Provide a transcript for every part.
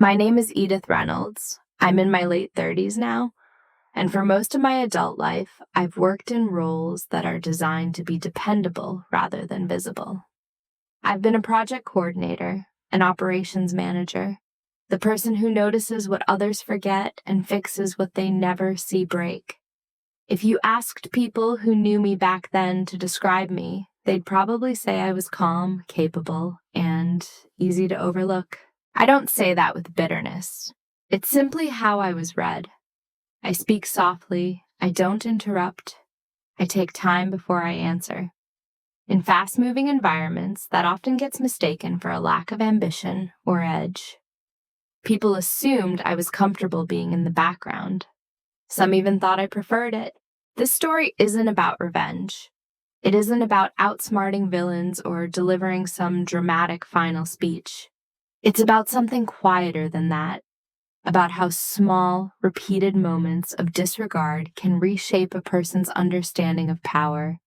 My name is Edith Reynolds. I'm in my late 30s now, and for most of my adult life, I've worked in roles that are designed to be dependable rather than visible. I've been a project coordinator, an operations manager, the person who notices what others forget and fixes what they never see break. If you asked people who knew me back then to describe me, they'd probably say I was calm, capable, and easy to overlook. I don't say that with bitterness. It's simply how I was read. I speak softly, I don't interrupt, I take time before I answer. In fast-moving environments, that often gets mistaken for a lack of ambition or edge. People assumed I was comfortable being in the background. Some even thought I preferred it. This story isn't about revenge. It isn't about outsmarting villains or delivering some dramatic final speech. It's about something quieter than that, about how small, repeated moments of disregard can reshape a person's understanding of power,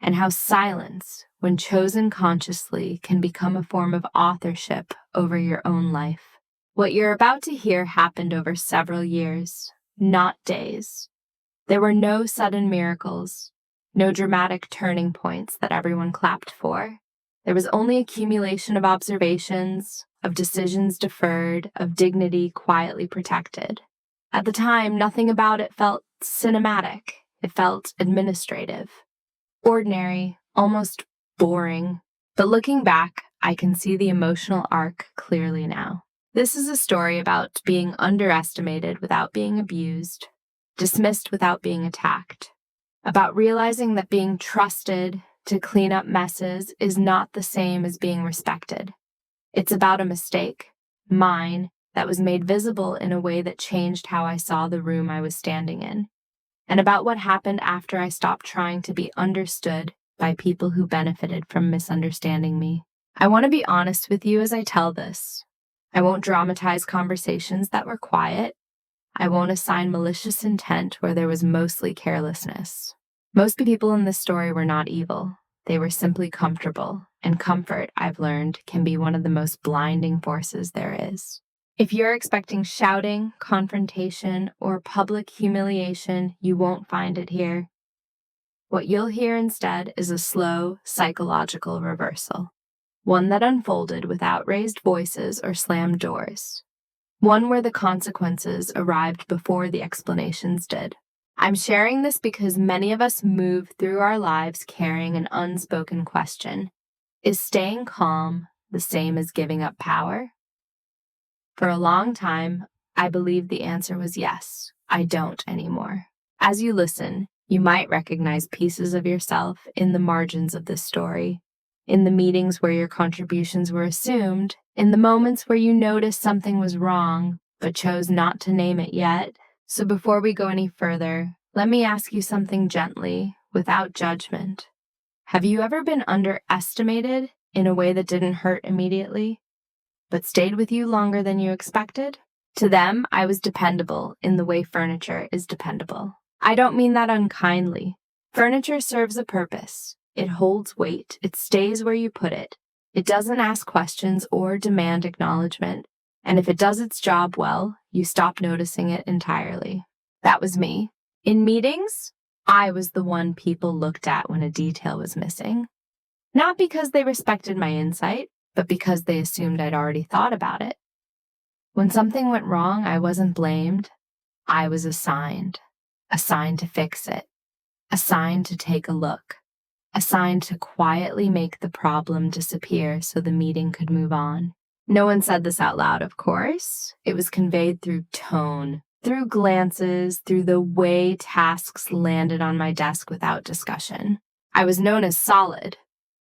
and how silence, when chosen consciously, can become a form of authorship over your own life. What you're about to hear happened over several years, not days. There were no sudden miracles, no dramatic turning points that everyone clapped for. There was only accumulation of observations, of decisions deferred, of dignity quietly protected. At the time, nothing about it felt cinematic. It felt administrative, ordinary, almost boring. But looking back, I can see the emotional arc clearly now. This is a story about being underestimated without being abused, dismissed without being attacked, about realizing that being trusted to clean up messes is not the same as being respected. It's about a mistake, mine, that was made visible in a way that changed how I saw the room I was standing in, and about what happened after I stopped trying to be understood by people who benefited from misunderstanding me. I want to be honest with you as I tell this. I won't dramatize conversations that were quiet. I won't assign malicious intent where there was mostly carelessness. Most people in this story were not evil. They were simply comfortable, and comfort, I've learned, can be one of the most blinding forces there is. If you're expecting shouting, confrontation, or public humiliation, you won't find it here. What you'll hear instead is a slow, psychological reversal, one that unfolded without raised voices or slammed doors, one where the consequences arrived before the explanations did. I'm sharing this because many of us move through our lives carrying an unspoken question. Is staying calm the same as giving up power? For a long time, I believed the answer was yes. I don't anymore. As you listen, you might recognize pieces of yourself in the margins of this story, in the meetings where your contributions were assumed, in the moments where you noticed something was wrong, but chose not to name it yet. So before we go any further, let me ask you something gently, without judgment. Have you ever been underestimated in a way that didn't hurt immediately, but stayed with you longer than you expected? To them, I was dependable in the way furniture is dependable. I don't mean that unkindly. Furniture serves a purpose. It holds weight. It stays where you put it. It doesn't ask questions or demand acknowledgement. And if it does its job well, you stop noticing it entirely. That was me. In meetings, I was the one people looked at when a detail was missing. Not because they respected my insight, but because they assumed I'd already thought about it. When something went wrong, I wasn't blamed. I was assigned to fix it, assigned to take a look, assigned to quietly make the problem disappear so the meeting could move on. No one said this out loud, of course. It was conveyed through tone, through glances, through the way tasks landed on my desk without discussion. I was known as solid,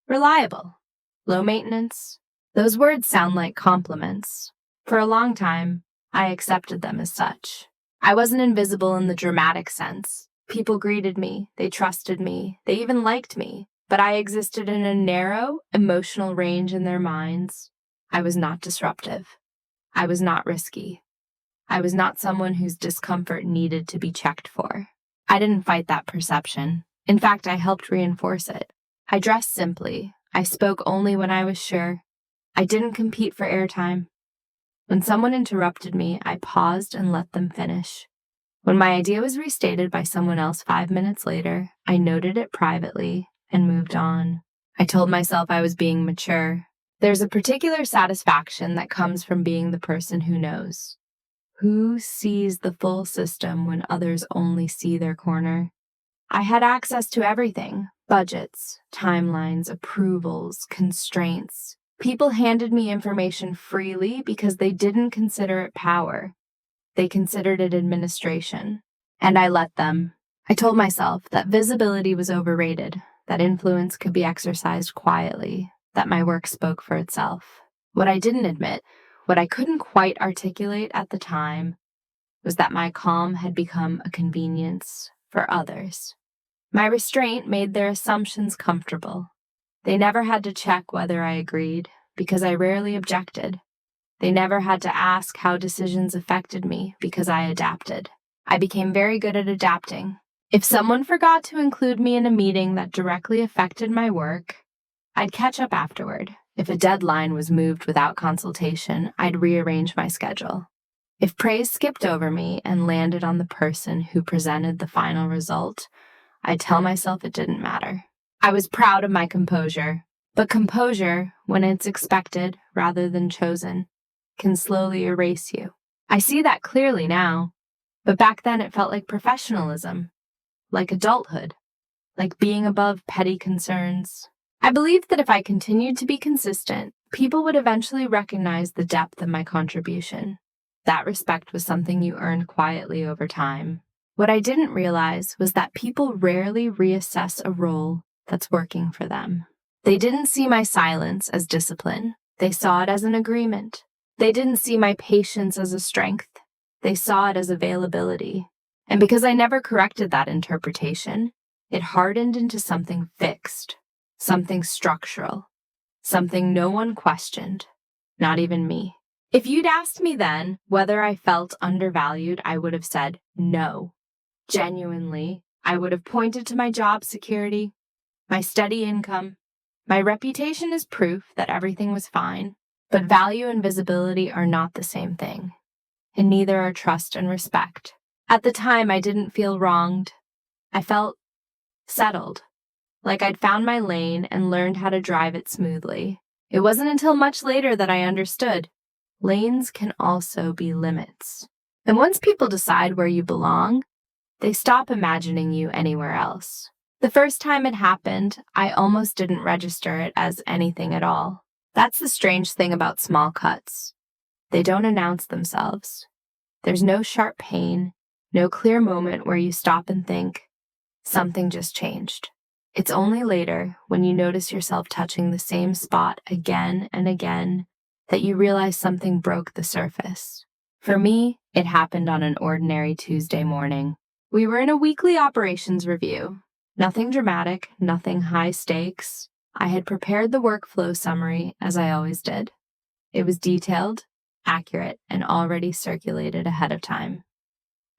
reliable, low maintenance. Those words sound like compliments. For a long time, I accepted them as such. I wasn't invisible in the dramatic sense. People greeted me, they trusted me, they even liked me, but I existed in a narrow, emotional range in their minds. I was not disruptive. I was not risky. I was not someone whose discomfort needed to be checked for. I didn't fight that perception. In fact, I helped reinforce it. I dressed simply. I spoke only when I was sure. I didn't compete for airtime. When someone interrupted me, I paused and let them finish. When my idea was restated by someone else 5 minutes later, I noted it privately and moved on. I told myself I was being mature. There's a particular satisfaction that comes from being the person who knows, who sees the full system when others only see their corner. I had access to everything: budgets, timelines, approvals, constraints. People handed me information freely because they didn't consider it power. They considered it administration. And I let them. I told myself that visibility was overrated, that influence could be exercised quietly, that my work spoke for itself. What I didn't admit, what I couldn't quite articulate at the time, was that my calm had become a convenience for others. My restraint made their assumptions comfortable. They never had to check whether I agreed, because I rarely objected. They never had to ask how decisions affected me, because I adapted. I became very good at adapting. If someone forgot to include me in a meeting that directly affected my work, I'd catch up afterward. If a deadline was moved without consultation, I'd rearrange my schedule. If praise skipped over me and landed on the person who presented the final result, I'd tell myself it didn't matter. I was proud of my composure, but composure, when it's expected rather than chosen, can slowly erase you. I see that clearly now, but back then it felt like professionalism, like adulthood, like being above petty concerns. I believed that if I continued to be consistent, people would eventually recognize the depth of my contribution. That respect was something you earned quietly over time. What I didn't realize was that people rarely reassess a role that's working for them. They didn't see my silence as discipline. They saw it as an agreement. They didn't see my patience as a strength. They saw it as availability. And because I never corrected that interpretation, it hardened into something fixed, something structural, something no one questioned, not even me. If you'd asked me then whether I felt undervalued, I would have said no. Genuinely, I would have pointed to my job security, my steady income. My reputation is proof that everything was fine, but value and visibility are not the same thing, and neither are trust and respect. At the time, I didn't feel wronged. I felt settled, like I'd found my lane and learned how to drive it smoothly. It wasn't until much later that I understood. Lanes can also be limits. And once people decide where you belong, they stop imagining you anywhere else. The first time it happened, I almost didn't register it as anything at all. That's the strange thing about small cuts. They don't announce themselves. There's no sharp pain, no clear moment where you stop and think, something just changed. It's only later, when you notice yourself touching the same spot again and again, that you realize something broke the surface. For me, it happened on an ordinary Tuesday morning. We were in a weekly operations review. Nothing dramatic, nothing high stakes. I had prepared the workflow summary as I always did. It was detailed, accurate, and already circulated ahead of time.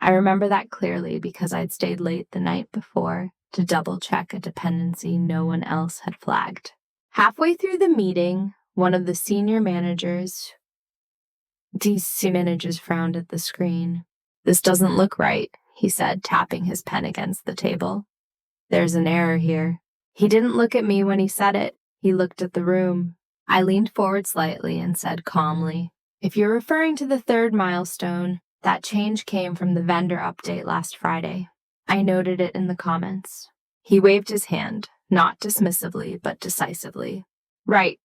I remember that clearly because I'd stayed late the night before to double-check a dependency no one else had flagged. Halfway through the meeting, one of the senior managers frowned at the screen. "This doesn't look right," he said, tapping his pen against the table. "There's an error here." He didn't look at me when he said it. He looked at the room. I leaned forward slightly and said calmly, "If you're referring to the third milestone, that change came from the vendor update last Friday. I noted it in the comments." He waved his hand, not dismissively, but decisively. Right.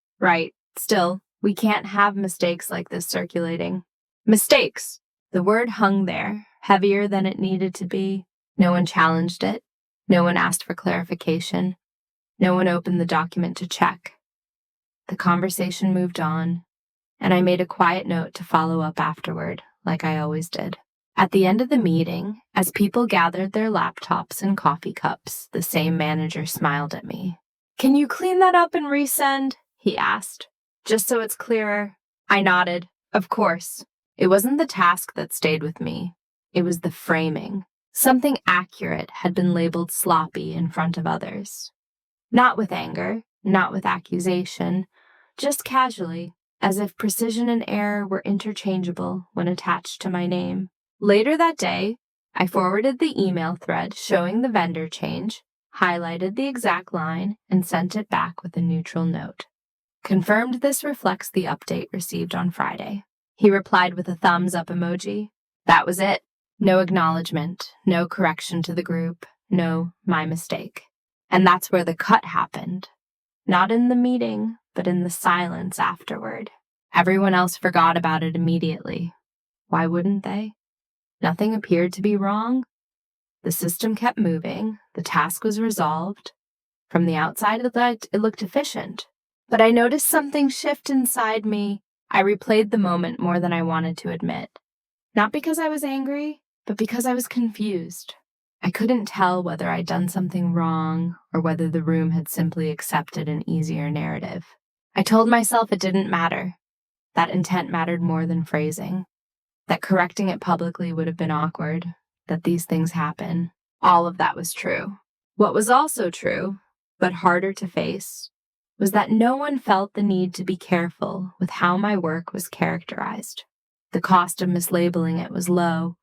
Still, we can't have mistakes like this circulating." Mistakes! The word hung there, heavier than it needed to be. No one challenged it. No one asked for clarification. No one opened the document to check. The conversation moved on, and I made a quiet note to follow up afterward, like I always did. At the end of the meeting, as people gathered their laptops and coffee cups, the same manager smiled at me. "Can you clean that up and resend?" he asked. "Just so it's clearer." I nodded. Of course. It wasn't the task that stayed with me. It was the framing. Something accurate had been labeled sloppy in front of others. Not with anger, not with accusation, just casually. as if precision and error were interchangeable when attached to my name. Later that day, I forwarded the email thread showing the vendor change, highlighted the exact line, and sent it back with a neutral note. Confirmed this reflects the update received on Friday. He replied with a thumbs up emoji. That was it. No acknowledgement, no correction to the group, no my mistake. And that's where the cut happened. Not in the meeting, but in the silence afterward. Everyone else forgot about it immediately. Why wouldn't they? Nothing appeared to be wrong. The system kept moving. The task was resolved. From the outside, it looked efficient. But I noticed something shift inside me. I replayed the moment more than I wanted to admit. Not because I was angry, but because I was confused. I couldn't tell whether I'd done something wrong or whether the room had simply accepted an easier narrative. I told myself it didn't matter. That intent mattered more than phrasing. That correcting it publicly would have been awkward. That these things happen. All of that was true. What was also true, but harder to face, was that no one felt the need to be careful with how my work was characterized. The cost of mislabeling it was low.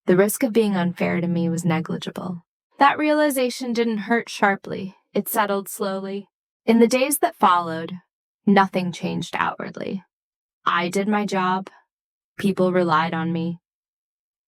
The risk of being unfair to me was negligible. That realization didn't hurt sharply. It settled slowly. In the days that followed, nothing changed outwardly. I did my job. People relied on me.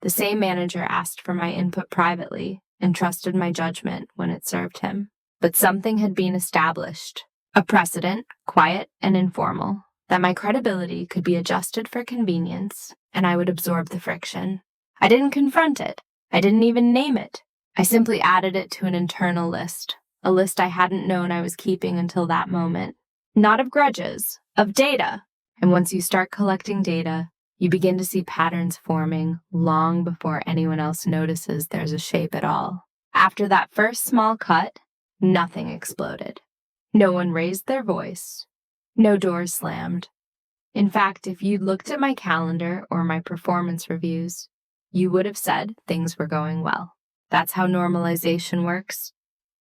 The same manager asked for my input privately and trusted my judgment when it served him. But something had been established, a precedent, quiet and informal, that my credibility could be adjusted for convenience, and I would absorb the friction. I didn't confront it. I didn't even name it. I simply added it to an internal list, a list I hadn't known I was keeping until that moment. Not of grudges, of data. And once you start collecting data, you begin to see patterns forming long before anyone else notices there's a shape at all. After that first small cut, nothing exploded. No one raised their voice. No doors slammed. In fact, if you'd looked at my calendar or my performance reviews, you would have said things were going well. That's how normalization works.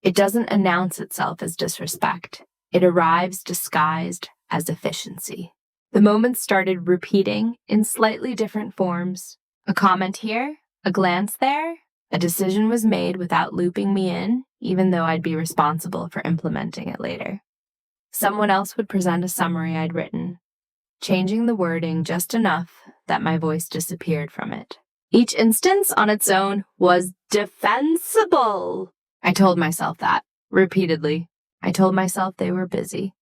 It doesn't announce itself as disrespect. It arrives disguised as efficiency. The moments started repeating in slightly different forms. A comment here, a glance there. A decision was made without looping me in, even though I'd be responsible for implementing it later. Someone else would present a summary I'd written, changing the wording just enough that my voice disappeared from it. Each instance on its own was defensible. I told myself that, repeatedly. I told myself they were busy.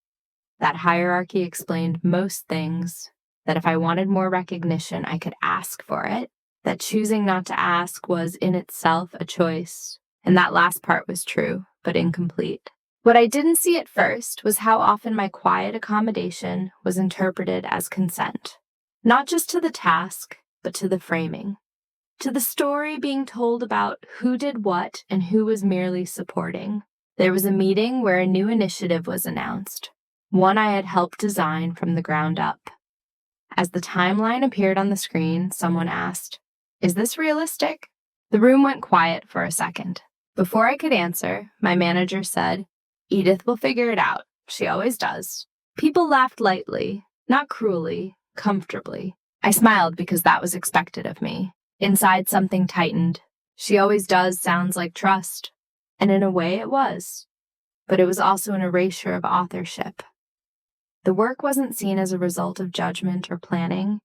That hierarchy explained most things, that if I wanted more recognition, I could ask for it, that choosing not to ask was in itself a choice. And that last part was true, but incomplete. What I didn't see at first was how often my quiet accommodation was interpreted as consent, not just to the task, but to the framing. To the story being told about who did what and who was merely supporting. There was a meeting where a new initiative was announced, one I had helped design from the ground up. As the timeline appeared on the screen, someone asked, "Is this realistic?" The room went quiet for a second. Before I could answer, my manager said, "Edith will figure it out. She always does." People laughed lightly, not cruelly, comfortably. I smiled because that was expected of me. Inside, something tightened. She always does sounds like trust. And in a way it was. But it was also an erasure of authorship. The work wasn't seen as a result of judgment or planning.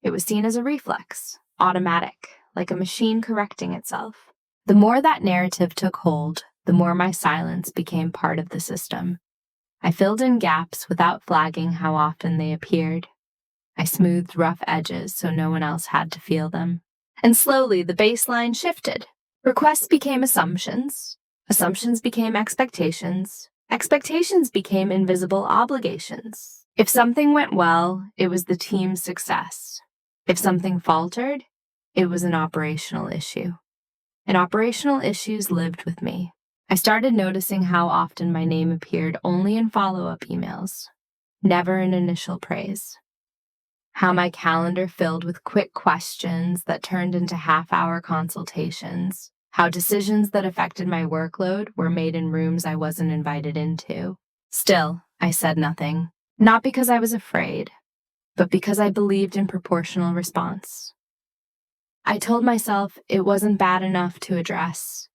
It was seen as a reflex, automatic, like a machine correcting itself. The more that narrative took hold, the more my silence became part of the system. I filled in gaps without flagging how often they appeared. I smoothed rough edges so no one else had to feel them. And slowly the baseline shifted. Requests became assumptions. Assumptions became expectations. Expectations became invisible obligations. If something went well, it was the team's success. If something faltered, it was an operational issue. And operational issues lived with me. I started noticing how often my name appeared only in follow-up emails, never in initial praise. How my calendar filled with quick questions that turned into half-hour consultations. How decisions that affected my workload were made in rooms I wasn't invited into. Still, I said nothing. Not because I was afraid, but because I believed in proportional response. I told myself it wasn't bad enough to address,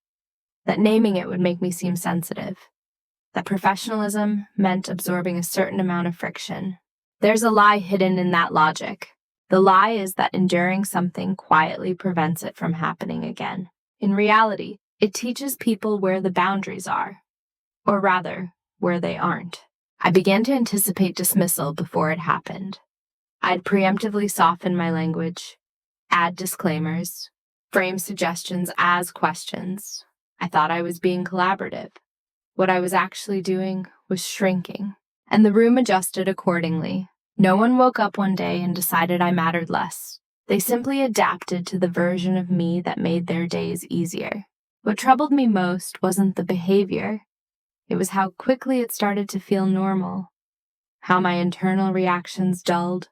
that naming it would make me seem sensitive, that professionalism meant absorbing a certain amount of friction. There's a lie hidden in that logic. The lie is that enduring something quietly prevents it from happening again. In reality, it teaches people where the boundaries are, or rather, where they aren't. I began to anticipate dismissal before it happened. I'd preemptively soften my language, add disclaimers, frame suggestions as questions. I thought I was being collaborative. What I was actually doing was shrinking, and the room adjusted accordingly. No one woke up one day and decided I mattered less. They simply adapted to the version of me that made their days easier. What troubled me most wasn't the behavior. It was how quickly it started to feel normal, how my internal reactions dulled,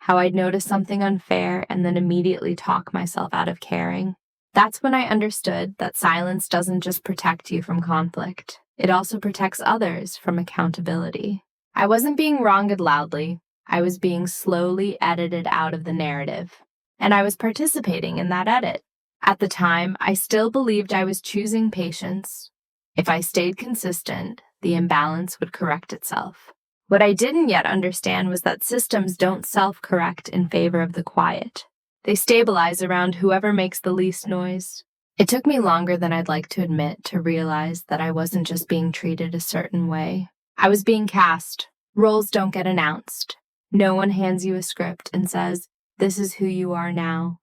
how I'd notice something unfair and then immediately talk myself out of caring. That's when I understood that silence doesn't just protect you from conflict. It also protects others from accountability. I wasn't being wronged loudly. I was being slowly edited out of the narrative, and I was participating in that edit. At the time, I still believed I was choosing patience. If I stayed consistent, the imbalance would correct itself. What I didn't yet understand was that systems don't self-correct in favor of the quiet. They stabilize around whoever makes the least noise. It took me longer than I'd like to admit to realize that I wasn't just being treated a certain way. I was being cast. Roles don't get announced. No one hands you a script and says, "This is who you are now."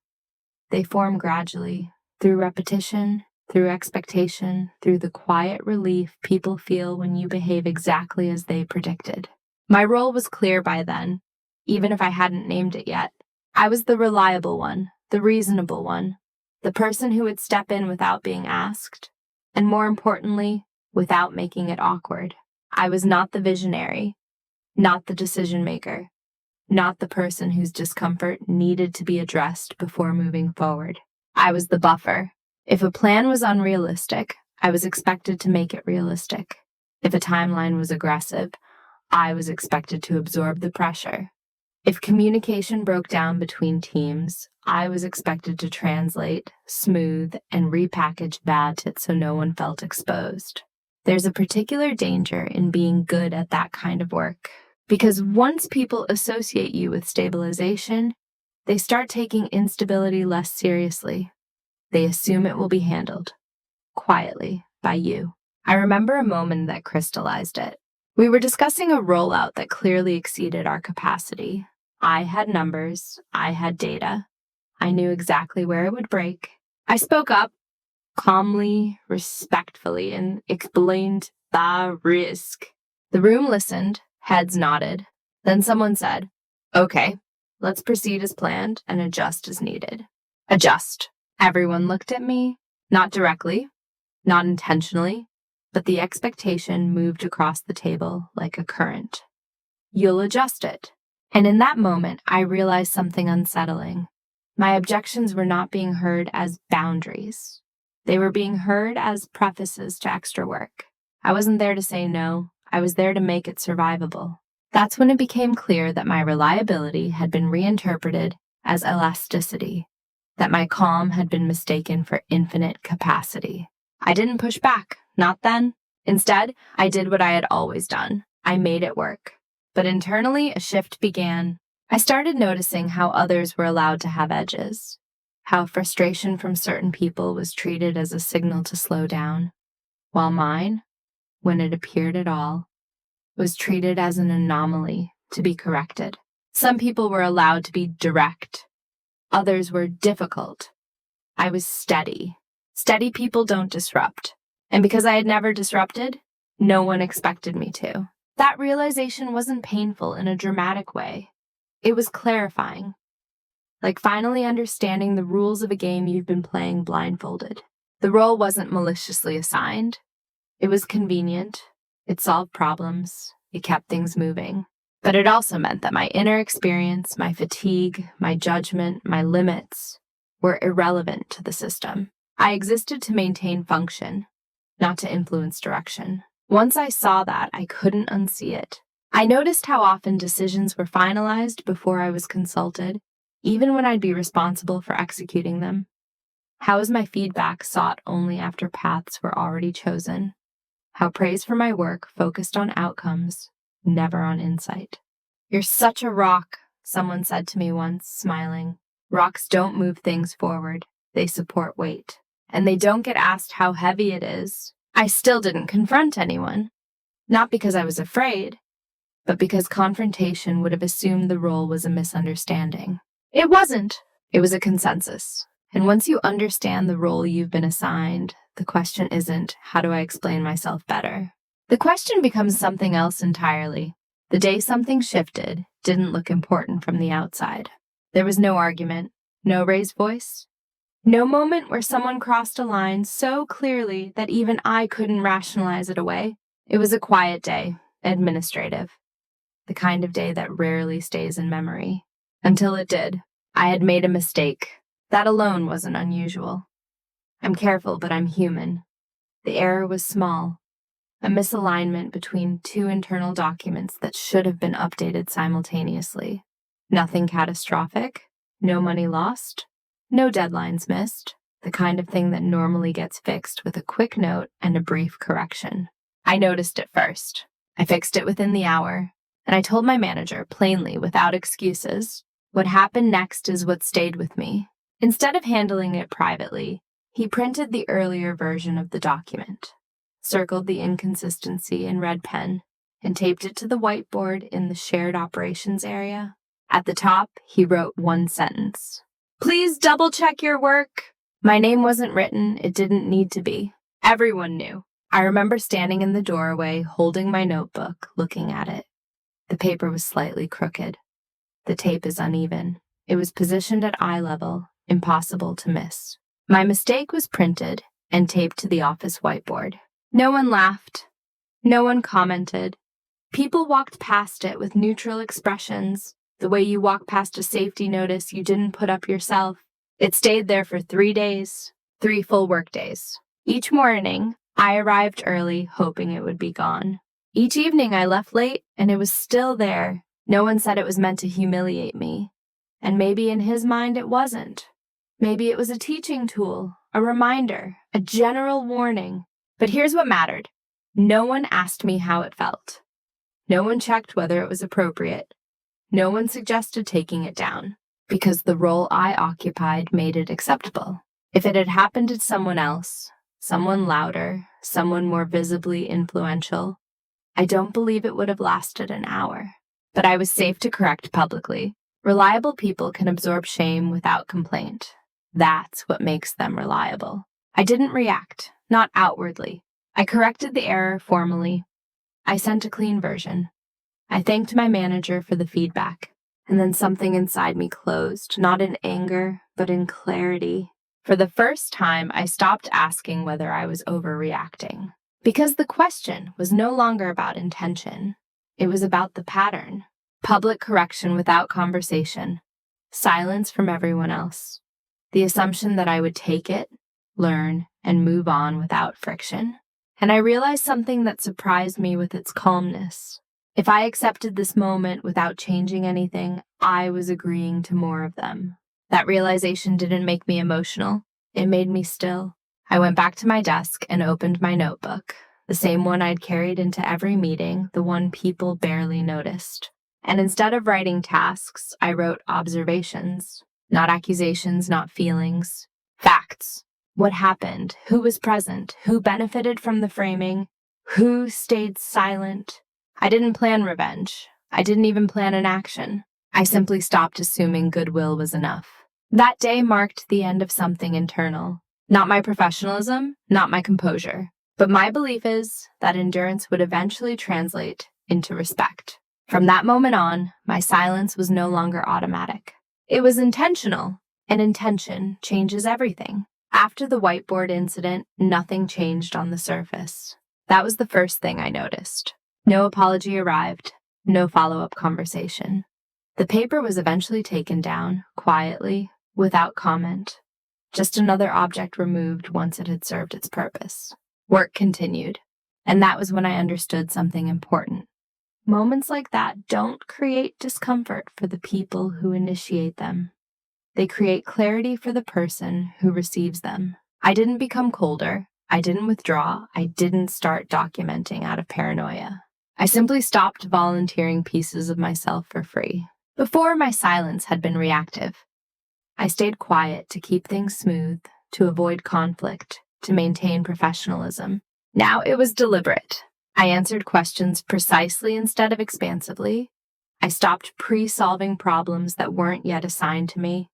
They form gradually, through repetition, through expectation, through the quiet relief people feel when you behave exactly as they predicted. My role was clear by then, even if I hadn't named it yet. I was the reliable one, the reasonable one, the person who would step in without being asked, and more importantly, without making it awkward. I was not the visionary, not the decision maker, not the person whose discomfort needed to be addressed before moving forward. I was the buffer. If a plan was unrealistic, I was expected to make it realistic. If a timeline was aggressive, I was expected to absorb the pressure. If communication broke down between teams, I was expected to translate, smooth, and repackage bad it so no one felt exposed. There's a particular danger in being good at that kind of work, because once people associate you with stabilization, they start taking instability less seriously. They assume it will be handled, quietly, by you. I remember a moment that crystallized it. We were discussing a rollout that clearly exceeded our capacity. I had numbers, I had data. I knew exactly where it would break. I spoke up, calmly, respectfully, and explained the risk. The room listened, heads nodded. Then someone said, "Okay, let's proceed as planned and adjust as needed." Adjust. Everyone looked at me, not directly, not intentionally, but the expectation moved across the table like a current. You'll adjust it. And in that moment, I realized something unsettling. My objections were not being heard as boundaries. They were being heard as prefaces to extra work. I wasn't there to say no. I was there to make it survivable. That's when it became clear that my reliability had been reinterpreted as elasticity, that my calm had been mistaken for infinite capacity. I didn't push back, not then. Instead, I did what I had always done. I made it work. But internally, a shift began. I started noticing how others were allowed to have edges, how frustration from certain people was treated as a signal to slow down, while mine, when it appeared at all, was treated as an anomaly to be corrected. Some people were allowed to be direct. Others were difficult. I was steady. Steady people don't disrupt. And because I had never disrupted, no one expected me to. That realization wasn't painful in a dramatic way. It was clarifying. Like finally understanding the rules of a game you've been playing blindfolded. The role wasn't maliciously assigned. It was convenient. It solved problems. It kept things moving. But it also meant that my inner experience, my fatigue, my judgment, my limits were irrelevant to the system. I existed to maintain function, not to influence direction. Once I saw that, I couldn't unsee it. I noticed how often decisions were finalized before I was consulted, even when I'd be responsible for executing them. How was my feedback sought only after paths were already chosen? How praise for my work focused on outcomes, never on insight. "You're such a rock," someone said to me once, smiling. "Rocks don't move things forward, they support weight. And they don't get asked how heavy it is." I still didn't confront anyone. Not because I was afraid, but because confrontation would have assumed the role was a misunderstanding. It wasn't. It was a consensus. And once you understand the role you've been assigned, the question isn't, how do I explain myself better? The question becomes something else entirely. The day something shifted didn't look important from the outside. There was no argument, no raised voice, no moment where someone crossed a line so clearly that even I couldn't rationalize it away. It was a quiet day, administrative. The kind of day that rarely stays in memory. Until it did. I had made a mistake. That alone wasn't unusual. I'm careful, but I'm human. The error was small. A misalignment between two internal documents that should have been updated simultaneously. Nothing catastrophic. No money lost. No deadlines missed. The kind of thing that normally gets fixed with a quick note and a brief correction. I noticed it first. I fixed it within the hour. And I told my manager, plainly, without excuses, what happened next is what stayed with me. Instead of handling it privately, he printed the earlier version of the document, circled the inconsistency in red pen, and taped it to the whiteboard in the shared operations area. At the top, he wrote one sentence. "Please double-check your work." My name wasn't written. It didn't need to be. Everyone knew. I remember standing in the doorway, holding my notebook, looking at it. The paper was slightly crooked. The tape is uneven. It was positioned at eye level, impossible to miss. My mistake was printed and taped to the office whiteboard. No one laughed. No one commented. People walked past it with neutral expressions, the way you walk past a safety notice you didn't put up yourself. It stayed there for 3 days, 3 full workdays. Each morning, I arrived early, hoping it would be gone. Each evening I left late, and it was still there. No one said it was meant to humiliate me. And maybe in his mind it wasn't. Maybe it was a teaching tool, a reminder, a general warning. But here's what mattered. No one asked me how it felt. No one checked whether it was appropriate. No one suggested taking it down, because the role I occupied made it acceptable. If it had happened to someone else, someone louder, someone more visibly influential, I don't believe it would have lasted an hour. But I was safe to correct publicly. Reliable people can absorb shame without complaint. That's what makes them reliable. I didn't react, not outwardly. I corrected the error formally. I sent a clean version. I thanked my manager for the feedback. And then something inside me closed, not in anger, but in clarity. For the first time, I stopped asking whether I was overreacting. Because the question was no longer about intention. It was about the pattern. Public correction without conversation. Silence from everyone else. The assumption that I would take it, learn, and move on without friction. And I realized something that surprised me with its calmness. If I accepted this moment without changing anything, I was agreeing to more of them. That realization didn't make me emotional. It made me still. I went back to my desk and opened my notebook, the same one I'd carried into every meeting, the one people barely noticed. And instead of writing tasks, I wrote observations. Not accusations, not feelings. Facts. What happened? Who was present? Who benefited from the framing? Who stayed silent? I didn't plan revenge. I didn't even plan an action. I simply stopped assuming goodwill was enough. That day marked the end of something internal. Not my professionalism, not my composure. But my belief is that endurance would eventually translate into respect. From that moment on, my silence was no longer automatic. It was intentional, and intention changes everything. After the whiteboard incident, nothing changed on the surface. That was the first thing I noticed. No apology arrived, no follow-up conversation. The paper was eventually taken down, quietly, without comment. Just another object removed once it had served its purpose. Work continued, and that was when I understood something important. Moments like that don't create discomfort for the people who initiate them. They create clarity for the person who receives them. I didn't become colder. I didn't withdraw. I didn't start documenting out of paranoia. I simply stopped volunteering pieces of myself for free. Before, my silence had been reactive. I stayed quiet to keep things smooth, to avoid conflict, to maintain professionalism. Now it was deliberate. I answered questions precisely instead of expansively. I stopped pre-solving problems that weren't yet assigned to me.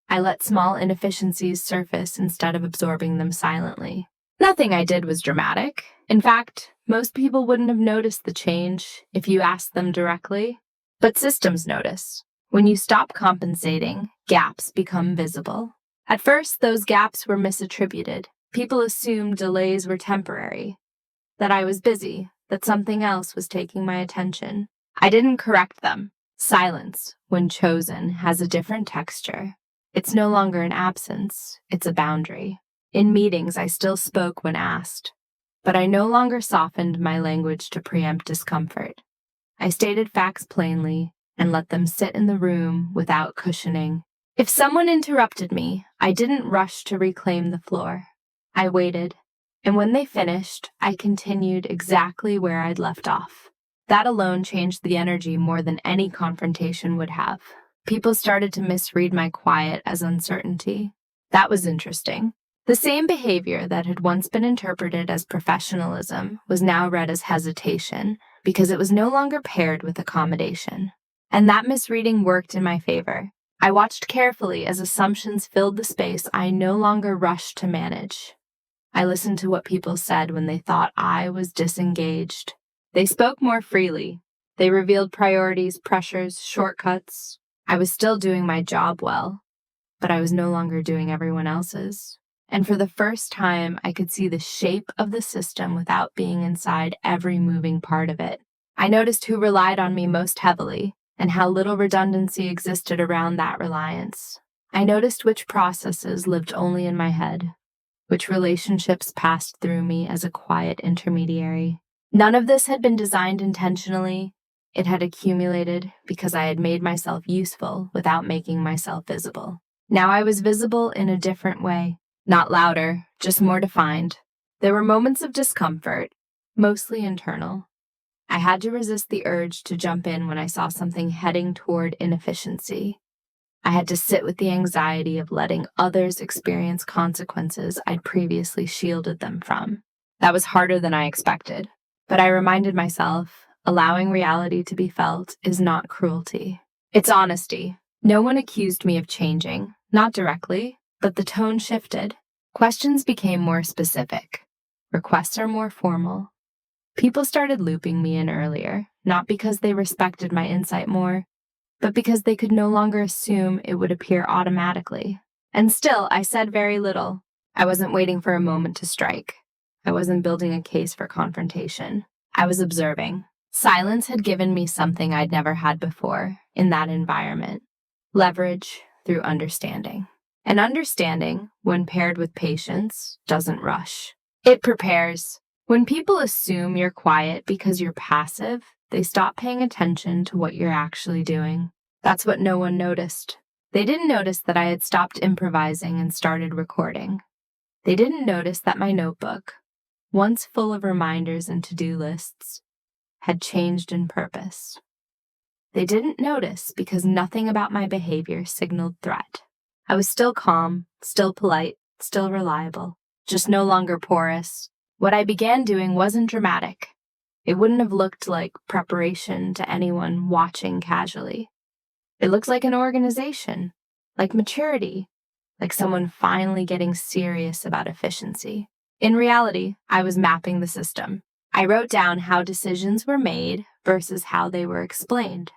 I let small inefficiencies surface instead of absorbing them silently. Nothing I did was dramatic. In fact, most people wouldn't have noticed the change if you asked them directly. But systems notice. When you stop compensating, gaps become visible. At first, those gaps were misattributed. People assumed delays were temporary, that I was busy, that something else was taking my attention. I didn't correct them. Silence, when chosen, has a different texture. It's no longer an absence, it's a boundary. In meetings, I still spoke when asked, but I no longer softened my language to preempt discomfort. I stated facts plainly and let them sit in the room without cushioning. If someone interrupted me, I didn't rush to reclaim the floor. I waited, and when they finished, I continued exactly where I'd left off. That alone changed the energy more than any confrontation would have. People started to misread my quiet as uncertainty. That was interesting. The same behavior that had once been interpreted as professionalism was now read as hesitation because it was no longer paired with accommodation. And that misreading worked in my favor. I watched carefully as assumptions filled the space I no longer rushed to manage. I listened to what people said when they thought I was disengaged. They spoke more freely. They revealed priorities, pressures, shortcuts. I was still doing my job well, but I was no longer doing everyone else's. And for the first time, I could see the shape of the system without being inside every moving part of it. I noticed who relied on me most heavily and how little redundancy existed around that reliance. I noticed which processes lived only in my head, which relationships passed through me as a quiet intermediary. None of this had been designed intentionally. It had accumulated because I had made myself useful without making myself visible. Now I was visible in a different way. Not louder, just more defined. There were moments of discomfort, mostly internal. I had to resist the urge to jump in when I saw something heading toward inefficiency. I had to sit with the anxiety of letting others experience consequences I'd previously shielded them from. That was harder than I expected, but I reminded myself, allowing reality to be felt is not cruelty. It's honesty. No one accused me of changing, not directly, but the tone shifted. Questions became more specific. Requests are more formal. People started looping me in earlier, not because they respected my insight more, but because they could no longer assume it would appear automatically. And still, I said very little. I wasn't waiting for a moment to strike. I wasn't building a case for confrontation. I was observing. Silence had given me something I'd never had before in that environment. Leverage through understanding. And understanding, when paired with patience, doesn't rush. It prepares. When people assume you're quiet because you're passive, they stop paying attention to what you're actually doing. That's what no one noticed. They didn't notice that I had stopped improvising and started recording. They didn't notice that my notebook, once full of reminders and to-do lists, had changed in purpose. They didn't notice because nothing about my behavior signaled threat. I was still calm, still polite, still reliable, just no longer porous. What I began doing wasn't dramatic. It wouldn't have looked like preparation to anyone watching casually. It looked like an organization, like maturity, like someone finally getting serious about efficiency. In reality, I was mapping the system. I wrote down how decisions were made versus how they were explained,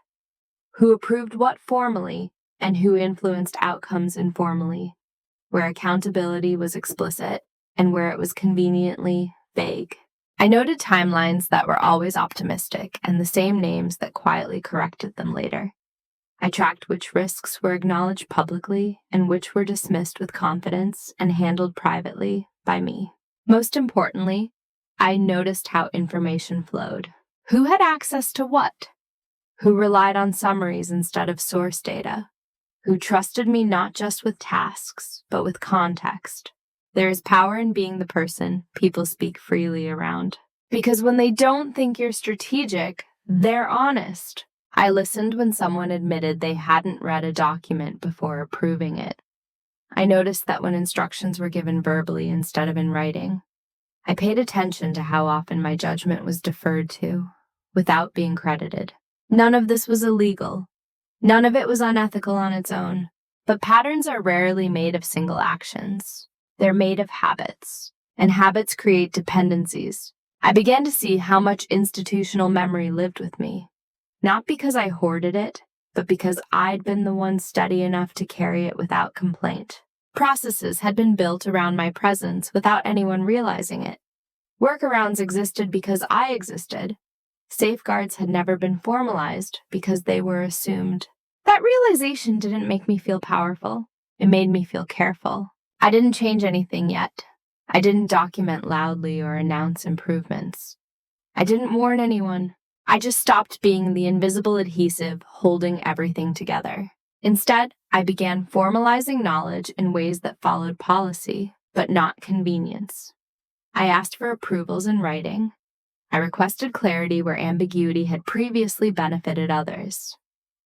who approved what formally, and who influenced outcomes informally, where accountability was explicit and where it was conveniently vague. I noted timelines that were always optimistic and the same names that quietly corrected them later. I tracked which risks were acknowledged publicly and which were dismissed with confidence and handled privately by me. Most importantly, I noticed how information flowed. Who had access to what? Who relied on summaries instead of source data? Who trusted me not just with tasks, but with context? There is power in being the person people speak freely around. Because when they don't think you're strategic, they're honest. I listened when someone admitted they hadn't read a document before approving it. I noticed that when instructions were given verbally instead of in writing, I paid attention to how often my judgment was deferred to, without being credited. None of this was illegal. None of it was unethical on its own. But patterns are rarely made of single actions. They're made of habits, and habits create dependencies. I began to see how much institutional memory lived with me, not because I hoarded it, but because I'd been the one steady enough to carry it without complaint. Processes had been built around my presence without anyone realizing it. Workarounds existed because I existed. Safeguards had never been formalized because they were assumed. That realization didn't make me feel powerful. It made me feel careful. I didn't change anything yet. I didn't document loudly or announce improvements. I didn't warn anyone. I just stopped being the invisible adhesive holding everything together. Instead, I began formalizing knowledge in ways that followed policy, but not convenience. I asked for approvals in writing. I requested clarity where ambiguity had previously benefited others.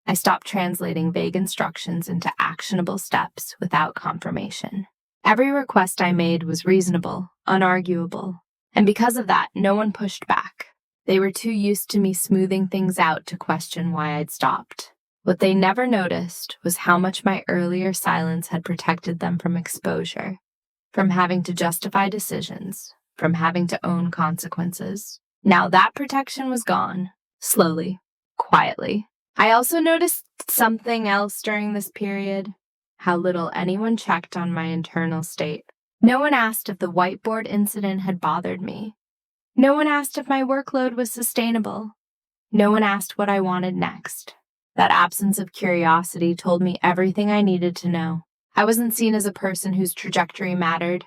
I stopped translating vague instructions into actionable steps without confirmation. Every request I made was reasonable, unarguable, and because of that, no one pushed back. They were too used to me smoothing things out to question why I'd stopped. What they never noticed was how much my earlier silence had protected them from exposure, from having to justify decisions, from having to own consequences. Now that protection was gone, slowly, quietly. I also noticed something else during this period, how little anyone checked on my internal state. No one asked if the whiteboard incident had bothered me. No one asked if my workload was sustainable. No one asked what I wanted next. That absence of curiosity told me everything I needed to know. I wasn't seen as a person whose trajectory mattered.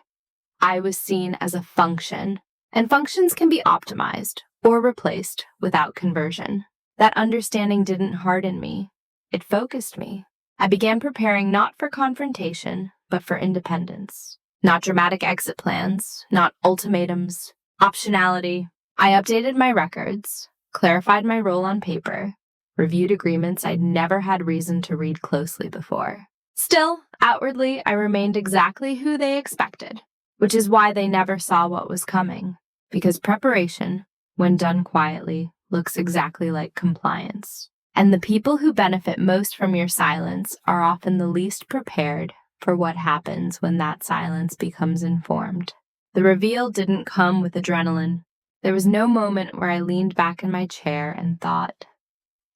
I was seen as a function, and functions can be optimized or replaced without conversion. That understanding didn't harden me. It focused me. I began preparing not for confrontation, but for independence. Not dramatic exit plans, not ultimatums, optionality. I updated my records, clarified my role on paper, reviewed agreements I'd never had reason to read closely before. Still, outwardly, I remained exactly who they expected, which is why they never saw what was coming. Because preparation, when done quietly, looks exactly like compliance. And the people who benefit most from your silence are often the least prepared for what happens when that silence becomes informed. The reveal didn't come with adrenaline. There was no moment where I leaned back in my chair and thought,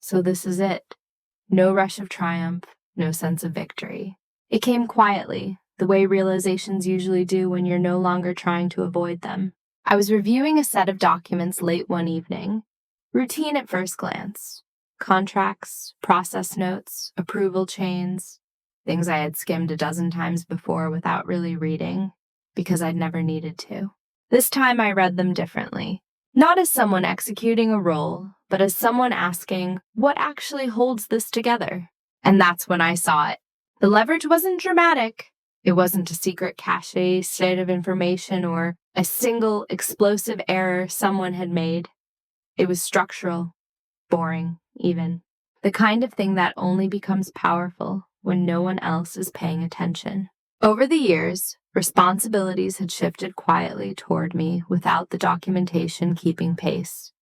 so this is it. No rush of triumph, no sense of victory. It came quietly, the way realizations usually do when you're no longer trying to avoid them. I was reviewing a set of documents late one evening. Routine at first glance. Contracts, process notes, approval chains, things I had skimmed a dozen times before without really reading, because I'd never needed to. This time I read them differently. Not as someone executing a role, but as someone asking, what actually holds this together? And that's when I saw it. The leverage wasn't dramatic. It wasn't a secret cache state of information or a single explosive error someone had made. It was structural, boring, even. The kind of thing that only becomes powerful when no one else is paying attention. Over the years, responsibilities had shifted quietly toward me without the documentation keeping pace.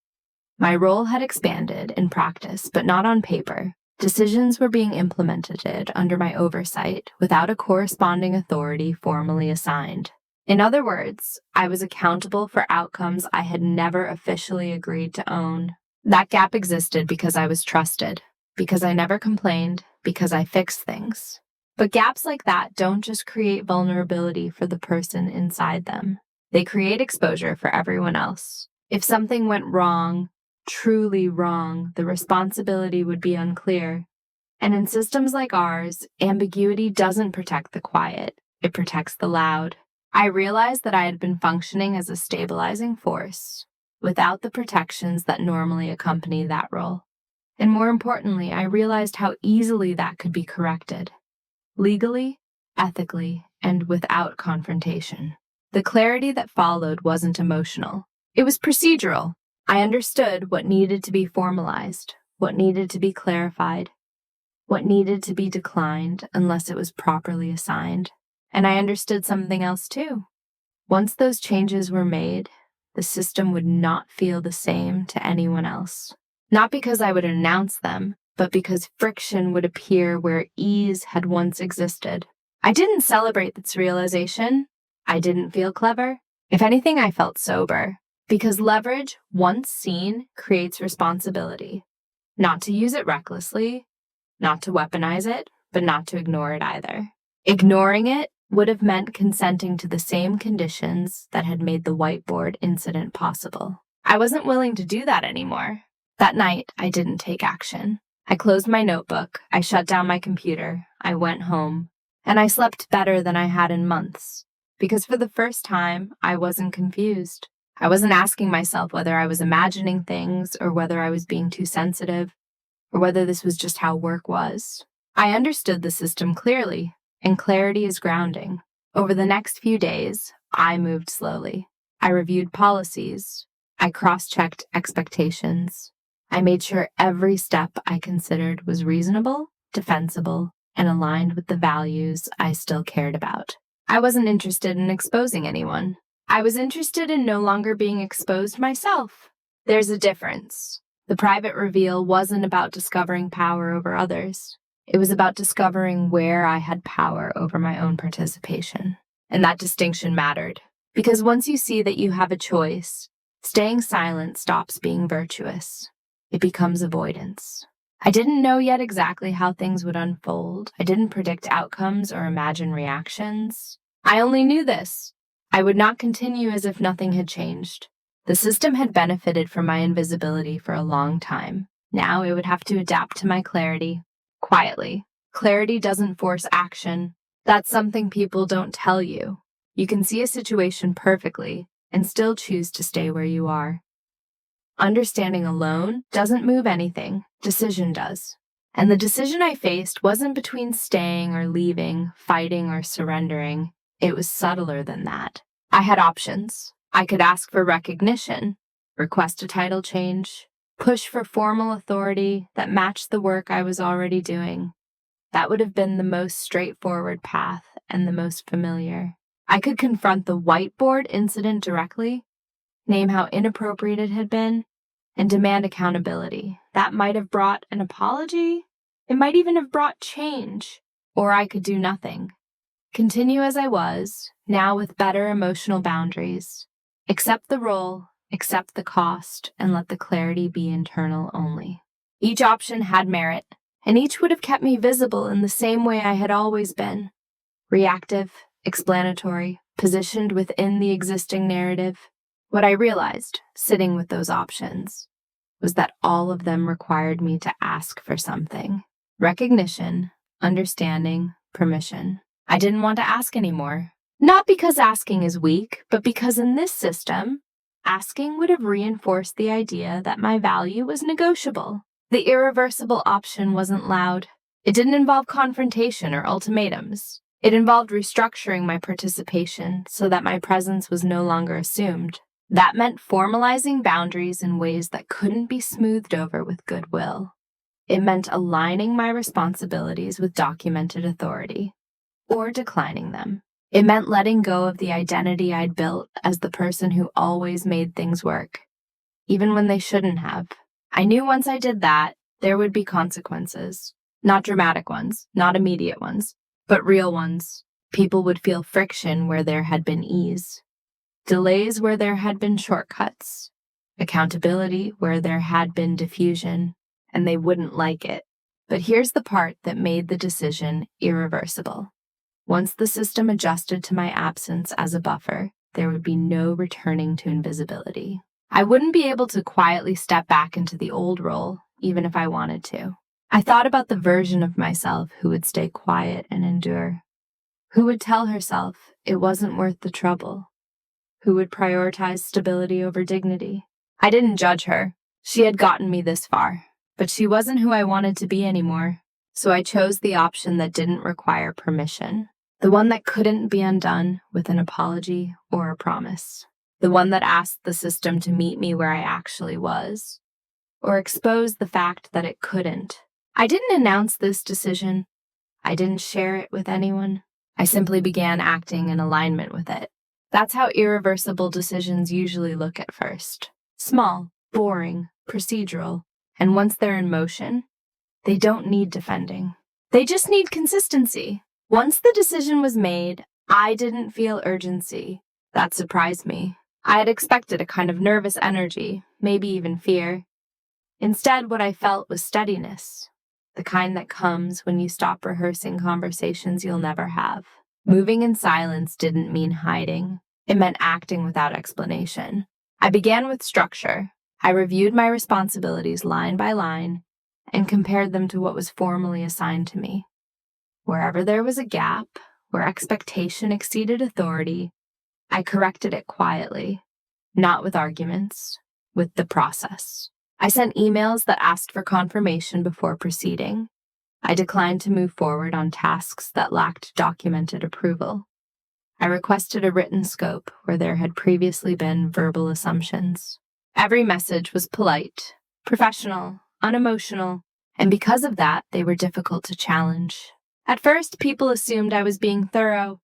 My role had expanded in practice, but not on paper. Decisions were being implemented under my oversight without a corresponding authority formally assigned. In other words, I was accountable for outcomes I had never officially agreed to own. That gap existed because I was trusted, because I never complained, because I fixed things. But gaps like that don't just create vulnerability for the person inside them. They create exposure for everyone else. If something went wrong, truly wrong, the responsibility would be unclear. And in systems like ours, ambiguity doesn't protect the quiet, it protects the loud. I realized that I had been functioning as a stabilizing force, without the protections that normally accompany that role. And more importantly, I realized how easily that could be corrected. Legally, ethically, and without confrontation. The clarity that followed wasn't emotional. It was procedural. I understood what needed to be formalized, what needed to be clarified, what needed to be declined unless it was properly assigned. And I understood something else too. Once those changes were made, the system would not feel the same to anyone else. Not because I would announce them, but because friction would appear where ease had once existed. I didn't celebrate this realization. I didn't feel clever. If anything, I felt sober. Because leverage, once seen, creates responsibility. Not to use it recklessly, not to weaponize it, but not to ignore it either. Ignoring it would have meant consenting to the same conditions that had made the whiteboard incident possible. I wasn't willing to do that anymore. That night, I didn't take action. I closed my notebook, I shut down my computer, I went home, and I slept better than I had in months. Because for the first time, I wasn't confused. I wasn't asking myself whether I was imagining things or whether I was being too sensitive or whether this was just how work was. I understood the system clearly, and clarity is grounding. Over the next few days, I moved slowly. I reviewed policies. I cross-checked expectations. I made sure every step I considered was reasonable, defensible, and aligned with the values I still cared about. I wasn't interested in exposing anyone. I was interested in no longer being exposed myself. There's a difference. The private reveal wasn't about discovering power over others. It was about discovering where I had power over my own participation. And that distinction mattered. Because once you see that you have a choice, staying silent stops being virtuous. It becomes avoidance. I didn't know yet exactly how things would unfold. I didn't predict outcomes or imagine reactions. I only knew this. I would not continue as if nothing had changed. The system had benefited from my invisibility for a long time. Now it would have to adapt to my clarity, quietly. Clarity doesn't force action. That's something people don't tell you. You can see a situation perfectly and still choose to stay where you are. Understanding alone doesn't move anything. Decision does. And the decision I faced wasn't between staying or leaving, fighting or surrendering. It was subtler than that. I had options. I could ask for recognition, request a title change, push for formal authority that matched the work I was already doing. That would have been the most straightforward path and the most familiar. I could confront the whiteboard incident directly, name how inappropriate it had been, and demand accountability. That might have brought an apology. It might even have brought change. Or I could do nothing. Continue as I was, now with better emotional boundaries. Accept the role, accept the cost, and let the clarity be internal only. Each option had merit, and each would have kept me visible in the same way I had always been. Reactive, explanatory, positioned within the existing narrative. What I realized, sitting with those options, was that all of them required me to ask for something. Recognition, understanding, permission. I didn't want to ask anymore. Not because asking is weak, but because in this system, asking would have reinforced the idea that my value was negotiable. The irreversible option wasn't loud. It didn't involve confrontation or ultimatums. It involved restructuring my participation so that my presence was no longer assumed. That meant formalizing boundaries in ways that couldn't be smoothed over with goodwill. It meant aligning my responsibilities with documented authority, or declining them. It meant letting go of the identity I'd built as the person who always made things work, even when they shouldn't have. I knew once I did that, there would be consequences. Not dramatic ones, not immediate ones, but real ones. People would feel friction where there had been ease. Delays where there had been shortcuts. Accountability where there had been diffusion, and they wouldn't like it. But here's the part that made the decision irreversible. Once the system adjusted to my absence as a buffer, there would be no returning to invisibility. I wouldn't be able to quietly step back into the old role, even if I wanted to. I thought about the version of myself who would stay quiet and endure, who would tell herself it wasn't worth the trouble, who would prioritize stability over dignity. I didn't judge her. She had gotten me this far, but she wasn't who I wanted to be anymore. So I chose the option that didn't require permission, the one that couldn't be undone with an apology or a promise, the one that asked the system to meet me where I actually was, or expose the fact that it couldn't. I didn't announce this decision. I didn't share it with anyone. I simply began acting in alignment with it. That's how irreversible decisions usually look at first. Small, boring, procedural, and once they're in motion, they don't need defending. They just need consistency. Once the decision was made, I didn't feel urgency. That surprised me. I had expected a kind of nervous energy, maybe even fear. Instead, what I felt was steadiness, the kind that comes when you stop rehearsing conversations you'll never have. Moving in silence didn't mean hiding. It meant acting without explanation. I began with structure. I reviewed my responsibilities line by line and compared them to what was formally assigned to me. Wherever there was a gap, where expectation exceeded authority, I corrected it quietly, not with arguments, with the process. I sent emails that asked for confirmation before proceeding. I declined to move forward on tasks that lacked documented approval. I requested a written scope where there had previously been verbal assumptions. Every message was polite, professional, unemotional, and because of that, they were difficult to challenge. At first, people assumed I was being thorough,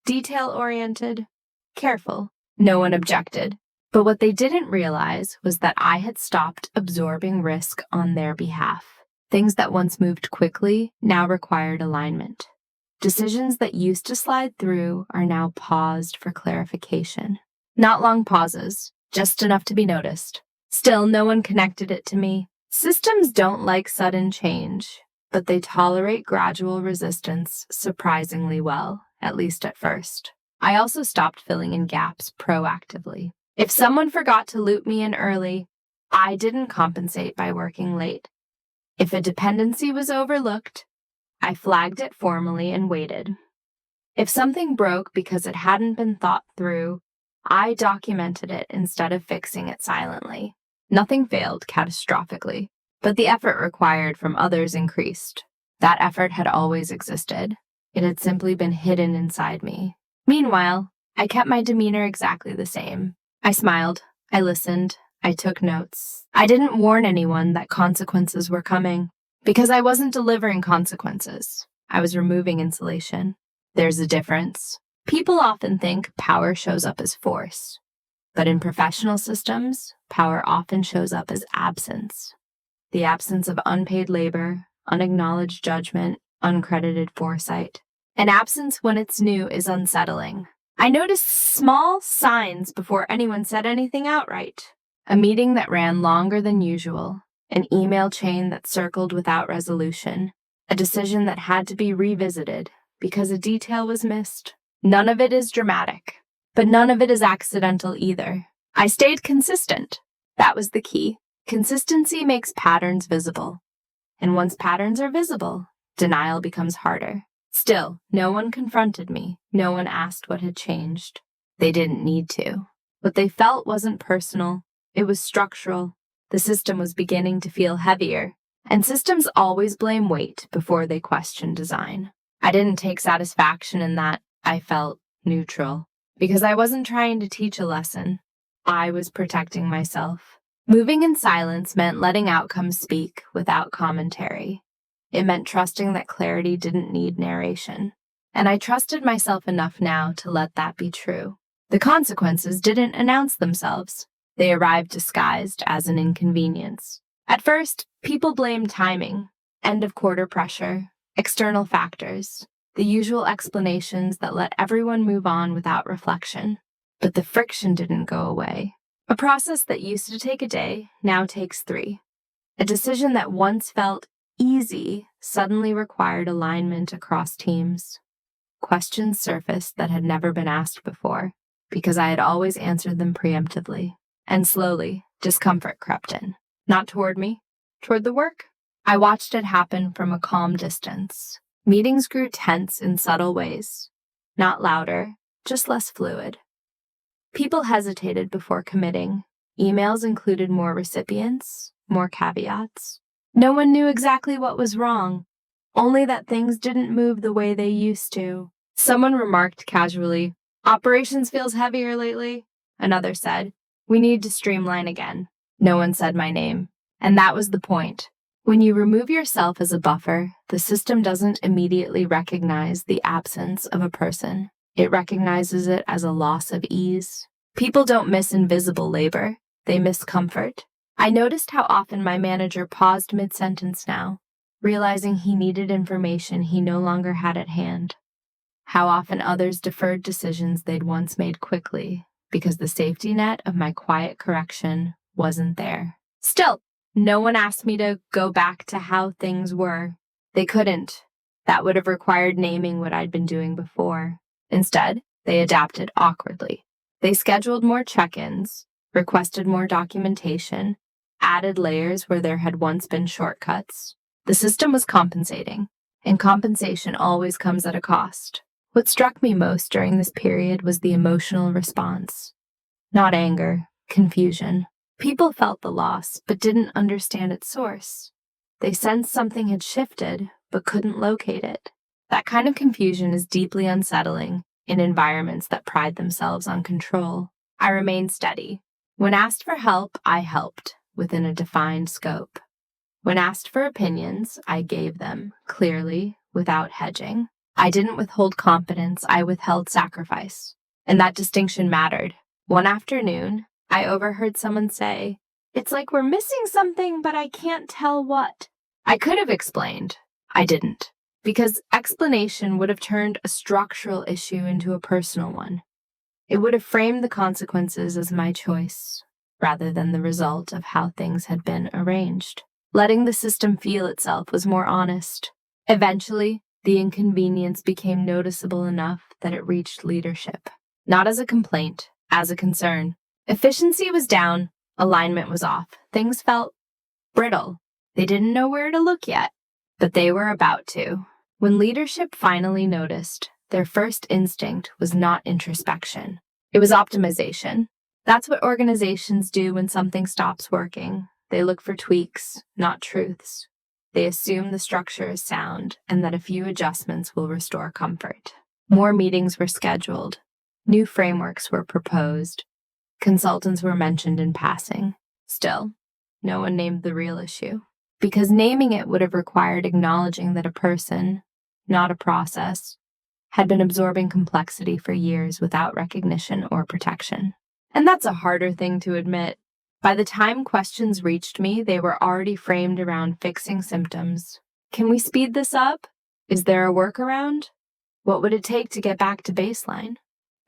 detail-oriented, careful. No one objected. But what they didn't realize was that I had stopped absorbing risk on their behalf. Things that once moved quickly now required alignment. Decisions that used to slide through are now paused for clarification. Not long pauses, just enough to be noticed. Still, no one connected it to me. Systems don't like sudden change, but they tolerate gradual resistance surprisingly well, at least at first. I also stopped filling in gaps proactively. If someone forgot to loop me in early, I didn't compensate by working late. If a dependency was overlooked, I flagged it formally and waited. If something broke because it hadn't been thought through, I documented it instead of fixing it silently. Nothing failed catastrophically, but the effort required from others increased. That effort had always existed. It had simply been hidden inside me. Meanwhile, I kept my demeanor exactly the same. I smiled, I listened, I took notes. I didn't warn anyone that consequences were coming, because I wasn't delivering consequences. I was removing insulation. There's a difference. People often think power shows up as force, but in professional systems, power often shows up as absence. The absence of unpaid labor, unacknowledged judgment, uncredited foresight. An absence when it's new is unsettling. I noticed small signs before anyone said anything outright. A meeting that ran longer than usual, an email chain that circled without resolution, a decision that had to be revisited because a detail was missed. None of it is dramatic, but none of it is accidental either. I stayed consistent. That was the key. Consistency makes patterns visible. And once patterns are visible, denial becomes harder. Still, no one confronted me. No one asked what had changed. They didn't need to. What they felt wasn't personal. It was structural. The system was beginning to feel heavier. And systems always blame weight before they question design. I didn't take satisfaction in that. I felt neutral. Because I wasn't trying to teach a lesson. I was protecting myself. Moving in silence meant letting outcomes speak without commentary. It meant trusting that clarity didn't need narration. And I trusted myself enough now to let that be true. The consequences didn't announce themselves. They arrived disguised as an inconvenience. At first, people blamed timing, end of quarter pressure, external factors, the usual explanations that let everyone move on without reflection. But the friction didn't go away. A process that used to take a day now takes 3. A decision that once felt easy suddenly required alignment across teams. Questions surfaced that had never been asked before, because I had always answered them preemptively. And slowly, discomfort crept in. Not toward me, toward the work. I watched it happen from a calm distance. Meetings grew tense in subtle ways. Not louder, just less fluid. People hesitated before committing, Emails included more recipients, more caveats. No one knew exactly what was wrong, only that things didn't move the way they used to. Someone remarked casually, "Operations feels heavier lately." Another said, "We need to streamline again." No one said my name. And that was the point. When you remove yourself as a buffer, the system doesn't immediately recognize the absence of a person. It recognizes it as a loss of ease. People don't miss invisible labor. They miss comfort. I noticed how often my manager paused mid-sentence now, realizing he needed information he no longer had at hand. How often others deferred decisions they'd once made quickly because the safety net of my quiet correction wasn't there. Still, no one asked me to go back to how things were. They couldn't. That would have required naming what I'd been doing before. Instead, they adapted awkwardly. They scheduled more check-ins, requested more documentation, added layers where there had once been shortcuts. The system was compensating, and compensation always comes at a cost. What struck me most during this period was the emotional response. Not anger, confusion. People felt the loss, but didn't understand its source. They sensed something had shifted, but couldn't locate it. That kind of confusion is deeply unsettling in environments that pride themselves on control. I remained steady. When asked for help, I helped, within a defined scope. When asked for opinions, I gave them, clearly, without hedging. I didn't withhold competence, I withheld sacrifice. And that distinction mattered. One afternoon, I overheard someone say, "It's like we're missing something, but I can't tell what." I could have explained. I didn't. Because explanation would have turned a structural issue into a personal one. It would have framed the consequences as my choice, rather than the result of how things had been arranged. Letting the system feel itself was more honest. Eventually, the inconvenience became noticeable enough that it reached leadership. Not as a complaint, as a concern. Efficiency was down, alignment was off. Things felt brittle. They didn't know where to look yet, but they were about to. When leadership finally noticed, their first instinct was not introspection. It was optimization. That's what organizations do when something stops working. They look for tweaks, not truths. They assume the structure is sound and that a few adjustments will restore comfort. More meetings were scheduled. New frameworks were proposed. Consultants were mentioned in passing. Still, no one named the real issue. Because naming it would have required acknowledging that a person, not a process, had been absorbing complexity for years without recognition or protection. And that's a harder thing to admit. By the time questions reached me, they were already framed around fixing symptoms. Can we speed this up? Is there a workaround? What would it take to get back to baseline?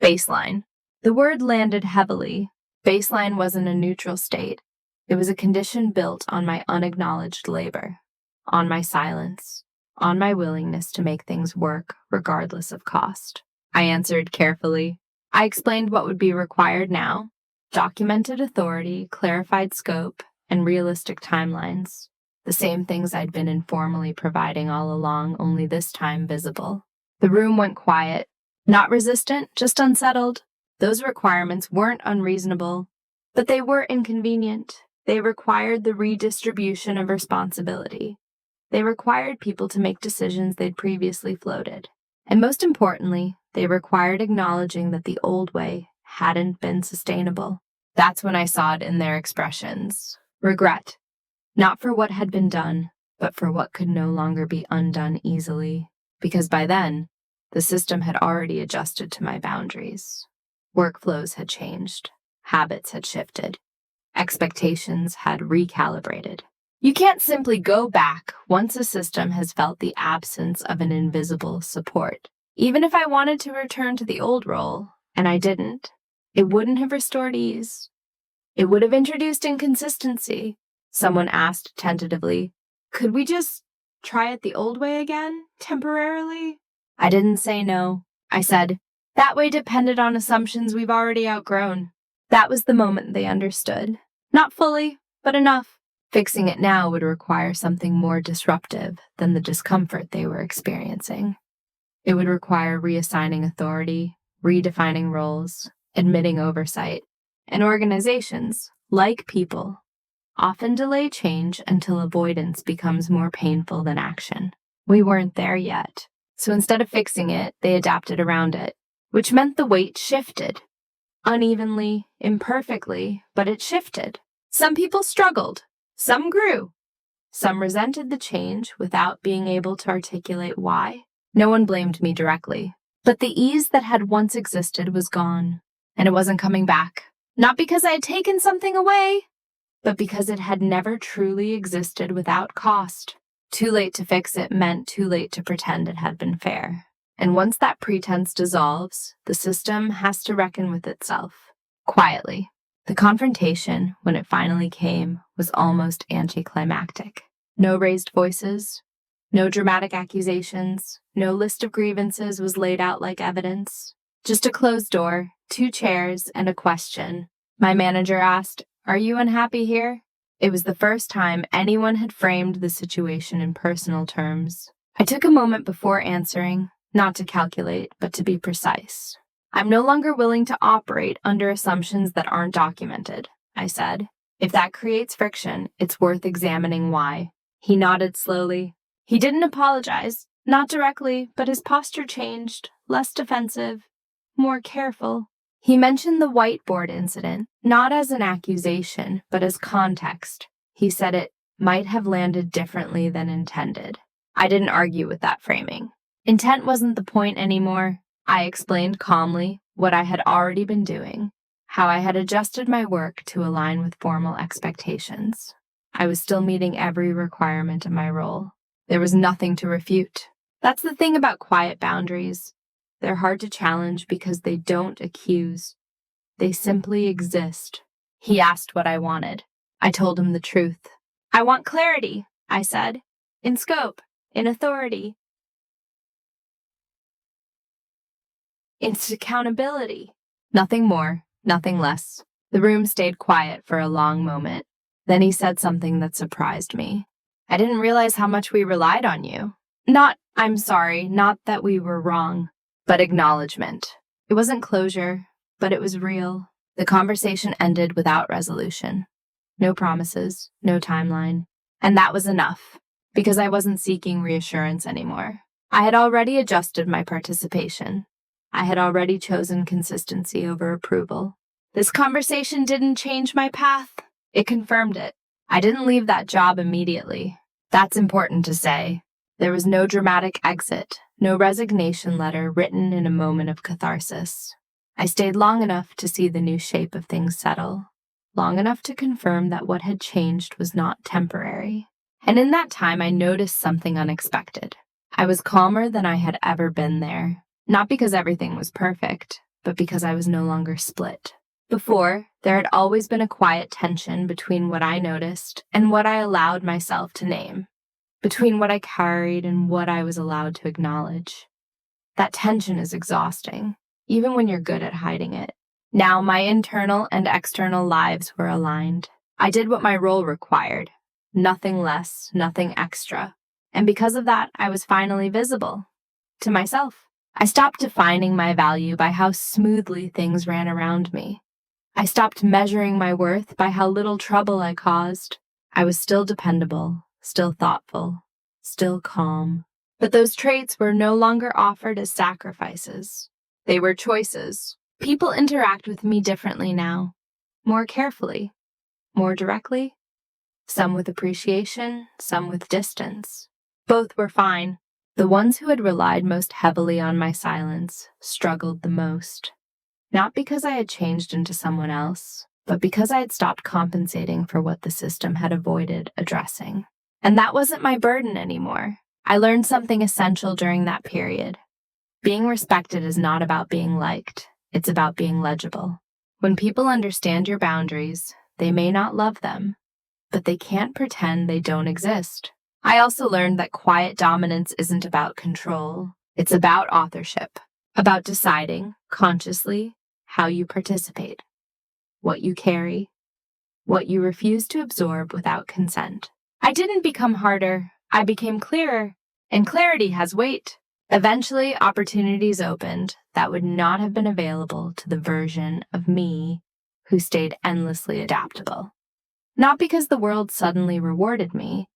Baseline. The word landed heavily. Baseline wasn't a neutral state. It was a condition built on my unacknowledged labor, on my silence, on my willingness to make things work regardless of cost. I answered carefully. I explained what would be required now. Documented authority, clarified scope, and realistic timelines. The same things I'd been informally providing all along, only this time visible. The room went quiet. Not resistant, just unsettled. Those requirements weren't unreasonable, but they were inconvenient. They required the redistribution of responsibility. They required people to make decisions they'd previously floated. And most importantly, they required acknowledging that the old way hadn't been sustainable. That's when I saw it in their expressions. Regret. Not for what had been done, but for what could no longer be undone easily. Because by then, the system had already adjusted to my boundaries. Workflows had changed. Habits had shifted. Expectations had recalibrated. You can't simply go back once a system has felt the absence of an invisible support. Even if I wanted to return to the old role, and I didn't, it wouldn't have restored ease. It would have introduced inconsistency. Someone asked tentatively, "Could we just try it the old way again, temporarily?" I didn't say no. I said, "That way depended on assumptions we've already outgrown." That was the moment they understood. Not fully, but enough. Fixing it now would require something more disruptive than the discomfort they were experiencing. It would require reassigning authority, redefining roles, admitting oversight, and organizations, like people, often delay change until avoidance becomes more painful than action. We weren't there yet, so instead of fixing it, they adapted around it, which meant the weight shifted. Unevenly, imperfectly, but it shifted. Some people struggled, some grew, some resented the change without being able to articulate why. No one blamed me directly, but the ease that had once existed was gone, and it wasn't coming back. Not because I had taken something away, but because it had never truly existed without cost. Too late to fix it meant too late to pretend it had been fair. And once that pretense dissolves, the system has to reckon with itself, quietly. The confrontation, when it finally came, was almost anticlimactic. No raised voices, no dramatic accusations, no list of grievances was laid out like evidence. Just a closed door, 2 chairs, and a question. My manager asked, "Are you unhappy here?" It was the first time anyone had framed the situation in personal terms. I took a moment before answering, not to calculate, but to be precise. "I'm no longer willing to operate under assumptions that aren't documented," I said. "If that creates friction, it's worth examining why." He nodded slowly. He didn't apologize, not directly, but his posture changed, less defensive, more careful. He mentioned the whiteboard incident, not as an accusation, but as context. He said it might have landed differently than intended. I didn't argue with that framing. Intent wasn't the point anymore. I explained calmly what I had already been doing, how I had adjusted my work to align with formal expectations. I was still meeting every requirement of my role. There was nothing to refute. That's the thing about quiet boundaries. They're hard to challenge because they don't accuse. They simply exist. He asked what I wanted. I told him the truth. "I want clarity," I said. "In scope, in authority, in accountability." Nothing more, nothing less. The room stayed quiet for a long moment. Then he said something that surprised me. "I didn't realize how much we relied on you." Not, "I'm sorry," not that we were wrong, but acknowledgement. It wasn't closure, but it was real. The conversation ended without resolution. No promises, no timeline. And that was enough, because I wasn't seeking reassurance anymore. I had already adjusted my participation. I had already chosen consistency over approval. This conversation didn't change my path. It confirmed it. I didn't leave that job immediately. That's important to say. There was no dramatic exit, no resignation letter written in a moment of catharsis. I stayed long enough to see the new shape of things settle, long enough to confirm that what had changed was not temporary. And in that time, I noticed something unexpected. I was calmer than I had ever been there, not because everything was perfect, but because I was no longer split. Before, there had always been a quiet tension between what I noticed and what I allowed myself to name, between what I carried and what I was allowed to acknowledge. That tension is exhausting, even when you're good at hiding it. Now my internal and external lives were aligned. I did what my role required, nothing less, nothing extra. And because of that, I was finally visible to myself. I stopped defining my value by how smoothly things ran around me. I stopped measuring my worth by how little trouble I caused. I was still dependable, still thoughtful, still calm. But those traits were no longer offered as sacrifices. They were choices. People interact with me differently now, more carefully, more directly. Some with appreciation, some with distance. Both were fine. The ones who had relied most heavily on my silence struggled the most. Not because I had changed into someone else, but because I had stopped compensating for what the system had avoided addressing. And that wasn't my burden anymore. I learned something essential during that period. Being respected is not about being liked. It's about being legible. When people understand your boundaries, they may not love them, but they can't pretend they don't exist. I also learned that quiet dominance isn't about control. It's about authorship, about deciding, consciously, how you participate, what you carry, what you refuse to absorb without consent. I didn't become harder. I became clearer, and clarity has weight. Eventually, opportunities opened that would not have been available to the version of me who stayed endlessly adaptable. Not because the world suddenly rewarded me,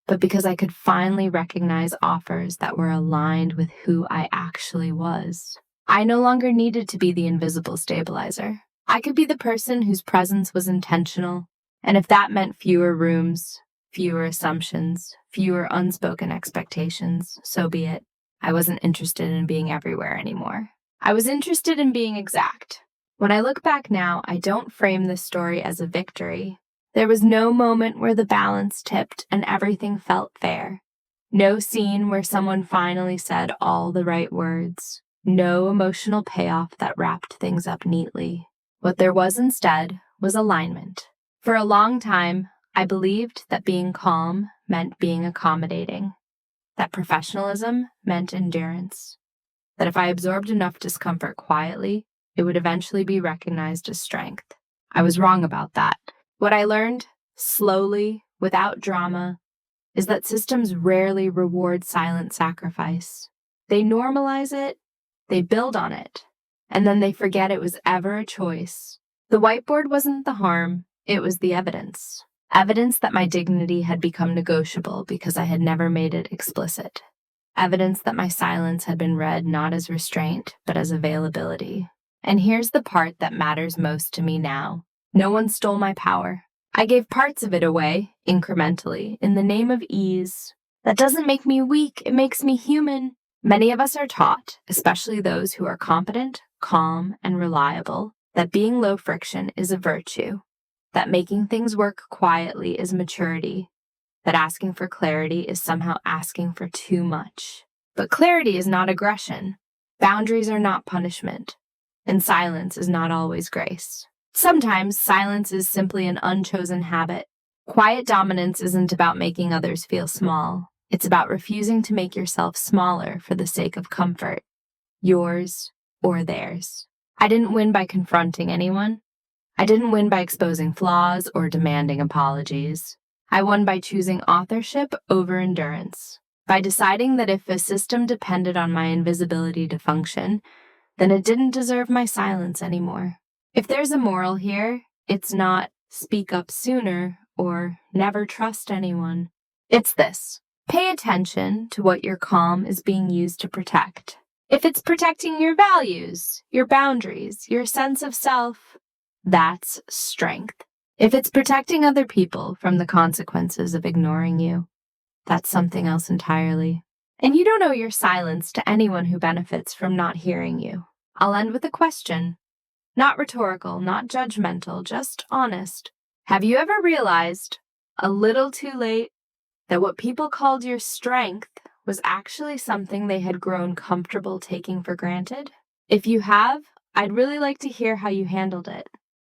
but because I could finally recognize offers that were aligned with who I actually was. I no longer needed to be the invisible stabilizer. I could be the person whose presence was intentional, and if that meant fewer rooms, fewer assumptions, fewer unspoken expectations, so be it. I wasn't interested in being everywhere anymore. I was interested in being exact. When I look back now, I don't frame this story as a victory. There was no moment where the balance tipped and everything felt fair. No scene where someone finally said all the right words. No emotional payoff that wrapped things up neatly. What there was instead was alignment. For a long time, I believed that being calm meant being accommodating, that professionalism meant endurance, that if I absorbed enough discomfort quietly, it would eventually be recognized as strength. I was wrong about that. What I learned, slowly, without drama, is that systems rarely reward silent sacrifice. They normalize it, they build on it, and then they forget it was ever a choice. The whiteboard wasn't the harm, it was the evidence. Evidence that my dignity had become negotiable because I had never made it explicit. Evidence that my silence had been read not as restraint, but as availability. And here's the part that matters most to me now. No one stole my power. I gave parts of it away, incrementally, in the name of ease. That doesn't make me weak, it makes me human. Many of us are taught, especially those who are competent, calm, and reliable, that being low friction is a virtue, that making things work quietly is maturity, that asking for clarity is somehow asking for too much. But clarity is not aggression. Boundaries are not punishment. And silence is not always grace. Sometimes silence is simply an unchosen habit. Quiet dominance isn't about making others feel small. It's about refusing to make yourself smaller for the sake of comfort, yours or theirs. I didn't win by confronting anyone. I didn't win by exposing flaws or demanding apologies. I won by choosing authorship over endurance, by deciding that if a system depended on my invisibility to function, then it didn't deserve my silence anymore. If there's a moral here, it's not speak up sooner or never trust anyone. It's this: pay attention to what your calm is being used to protect. If it's protecting your values, your boundaries, your sense of self, that's strength. If it's protecting other people from the consequences of ignoring you, that's something else entirely. And you don't owe your silence to anyone who benefits from not hearing you. I'll end with a question. Not rhetorical, not judgmental, just honest. Have you ever realized, a little too late, that what people called your strength was actually something they had grown comfortable taking for granted? If you have, I'd really like to hear how you handled it.